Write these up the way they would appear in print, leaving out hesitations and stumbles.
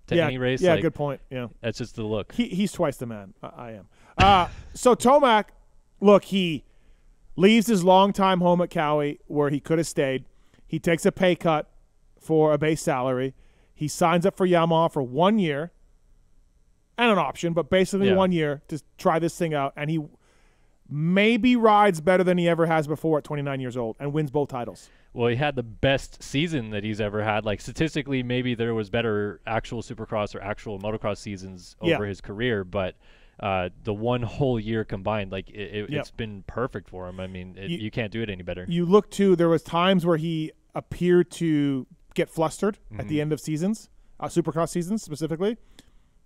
to any race. Yeah, like, good point. Yeah, that's just the look. He's twice the man. I am. So Tomac, look, he leaves his longtime home at Cowie where he could have stayed. He takes a pay cut for a base salary. He signs up for Yamaha for 1 year and an option, but basically 1 year to try this thing out. And he maybe rides better than he ever has before at 29 years old and wins both titles. Well, he had the best season that he's ever had. Like, statistically, maybe there was better actual Supercross or actual motocross seasons over his career, but the one whole year combined, like, it's been perfect for him. I mean, you can't do it any better. You look, too, there was times where he appeared to get flustered at the end of seasons, Supercross seasons specifically.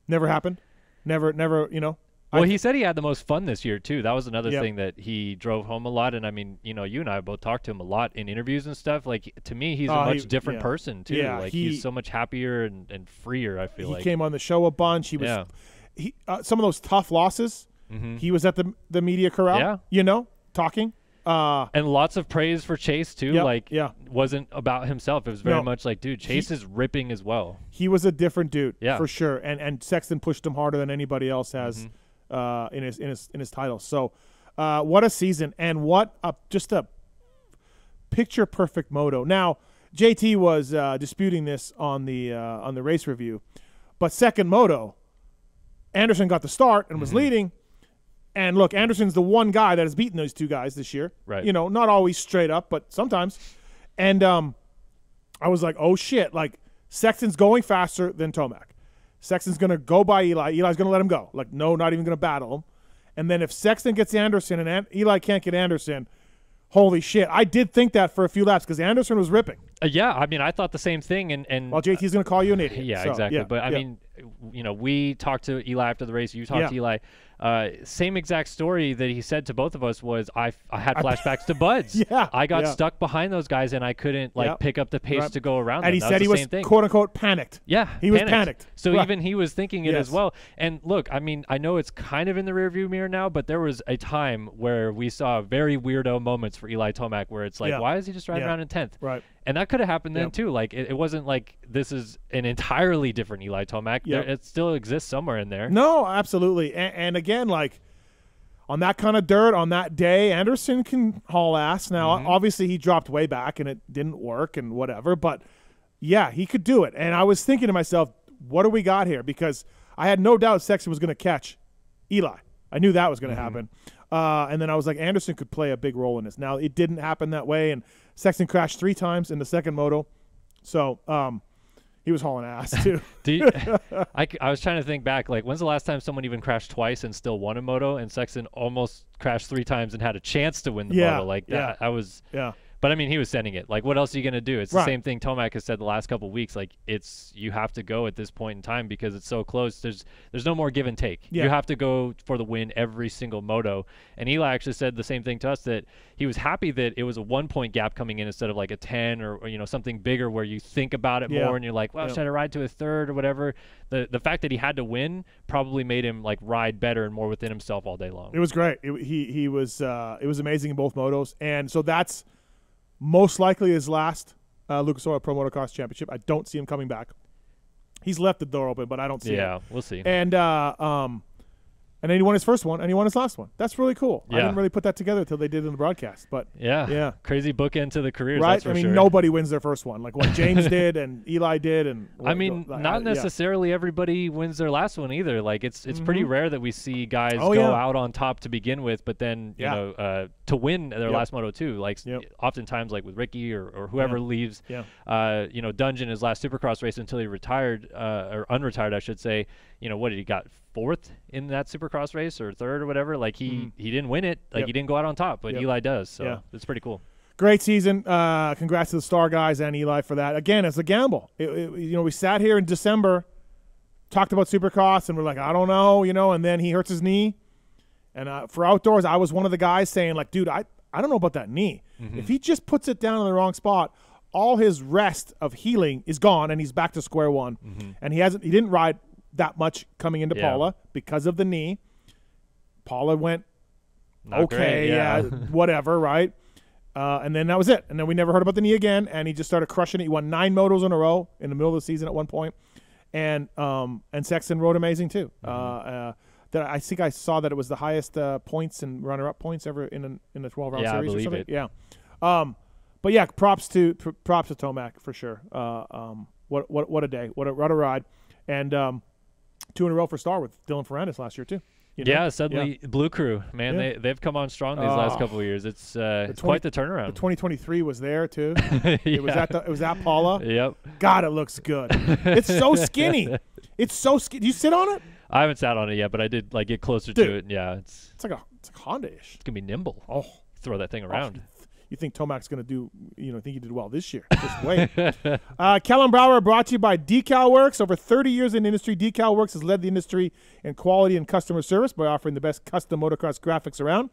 Never happened. Never, you know. Well, he said he had the most fun this year, too. That was another thing that he drove home a lot. And, I mean, you know, you and I both talked to him a lot in interviews and stuff. Like, to me, he's a much different person, too. Yeah, like, he's so much happier and freer, I feel like. He came on the show a bunch. He was some of those tough losses, he was at the media corral, you know, talking. And lots of praise for Chase, too. Wasn't about himself. It was very much like, dude, Chase is ripping as well. He was a different dude, for sure. And Sexton pushed him harder than anybody else has in his title. So what a season, and what just a picture-perfect moto. Now, JT was disputing this on the race review, but second moto, Anderson got the start and was leading. And look, Anderson's the one guy that has beaten those two guys this year. Right. You know, not always straight up, but sometimes. And I was like, oh, shit. Like, Sexton's going faster than Tomac. Sexton's going to go by Eli. Eli's going to let him go. Like, no, not even going to battle him. And then if Sexton gets Anderson and Eli can't get Anderson, holy shit. I did think that for a few laps because Anderson was ripping. Yeah, I mean, I thought the same thing. And well, JT's going to call you an idiot. Yeah, so, exactly. But, I mean, you know, we talked to Eli after the race. You talked to Eli. Same exact story that he said to both of us was I had flashbacks to Buds. I got stuck behind those guys and I couldn't pick up the pace to go around. And them. he That said was he the was same thing. quote unquote panicked. Yeah, he was panicked. So even he was thinking it as well. And look, I mean, I know it's kind of in the rearview mirror now, but there was a time where we saw very weirdo moments for Eli Tomac where it's like, why is he just driving around in 10th? Right. And that could have happened then too. Like it wasn't like this is an entirely different Eli Tomac. It still exists somewhere in there. No, absolutely. And again, like on that kind of dirt on that day, Anderson can haul ass. Now, obviously, he dropped way back and it didn't work and whatever. But yeah, he could do it. And I was thinking to myself, what do we got here? Because I had no doubt Sexton was going to catch Eli. I knew that was going to happen. And then I was like, Anderson could play a big role in this. Now, it didn't happen that way. And Sexton crashed 3 times in the second moto. So he was hauling ass, too. I was trying to think back. Like, when's the last time someone even crashed twice and still won a moto? And Sexton almost crashed 3 times and had a chance to win the moto. Like, that, I was But, I mean, he was sending it. Like, what else are you going to do? It's the same thing Tomac has said the last couple of weeks. Like, you have to go at this point in time because it's so close. There's no more give and take. You have to go for the win every single moto. And Eli actually said the same thing to us, that he was happy that it was a 1-point gap coming in instead of like a 10 or you know, something bigger where you think about it more and you're like, well, should I ride to a third or whatever? The fact that he had to win probably made him like ride better and more within himself all day long. It was great. It was amazing in both motos. And so that's most likely his last Lucas Oil Pro Motocross Championship. I don't see him coming back. He's left the door open, but I don't see it. Yeah, we'll see. And then he won his first one, and he won his last one. That's really cool. I didn't really put that together until they did in the broadcast. But yeah, crazy bookend to the careers. Right? That's for I mean, sure. Nobody wins their first one. Like what James did and Eli did. And I mean, not necessarily everybody wins their last one either. Like it's pretty rare that we see guys go out on top to begin with, but then you know to win their last moto too. Like oftentimes, like with Ricky or whoever leaves, you know, Dungeon his last Supercross race until he retired or unretired, I should say. You know, what did he got 4th in that Supercross race or 3rd or whatever? Like he didn't win it. Like he didn't go out on top, but Eli does. So it's pretty cool. Great season. Congrats to the Star guys and Eli for that. Again, it's a gamble. You know, we sat here in December, talked about Supercross, and we're like, I don't know, you know, and then he hurts his knee. And for outdoors, I was one of the guys saying, like, dude, I don't know about that knee. If he just puts it down in the wrong spot, all his rest of healing is gone, and he's back to square one. And he didn't ride that much coming into Paula because of the knee. Paula went Not great, whatever, right? And then that was it. And then we never heard about the knee again, and he just started crushing it. He won 9 motos in a row in the middle of the season at one point. and Sexton rode amazing too. That I think I saw that it was the highest points and runner-up points ever in a 12-round series or something. Yeah, but yeah, props to Tomac for sure. What a day, what a ride, and 2 in a row for Star with Dylan Ferrandis last year too. You know? Yeah, suddenly Blue Crew, man, they've come on strong these last couple of years. It's quite the turnaround. The 2023 was there too. It was at Paula. Yep. God, it looks good. It's so skinny. It's so skinny. Do you sit on it? I haven't sat on it yet, but I did get closer to it. Yeah, it's like Honda-ish. It's gonna be nimble. Oh, throw that thing around. You think Tomac's going to do, think he did well this year. Just wait. Kellen Brower brought to you by Decal Works. Over 30 years in the industry, Decal Works has led the industry in quality and customer service by offering the best custom motocross graphics around.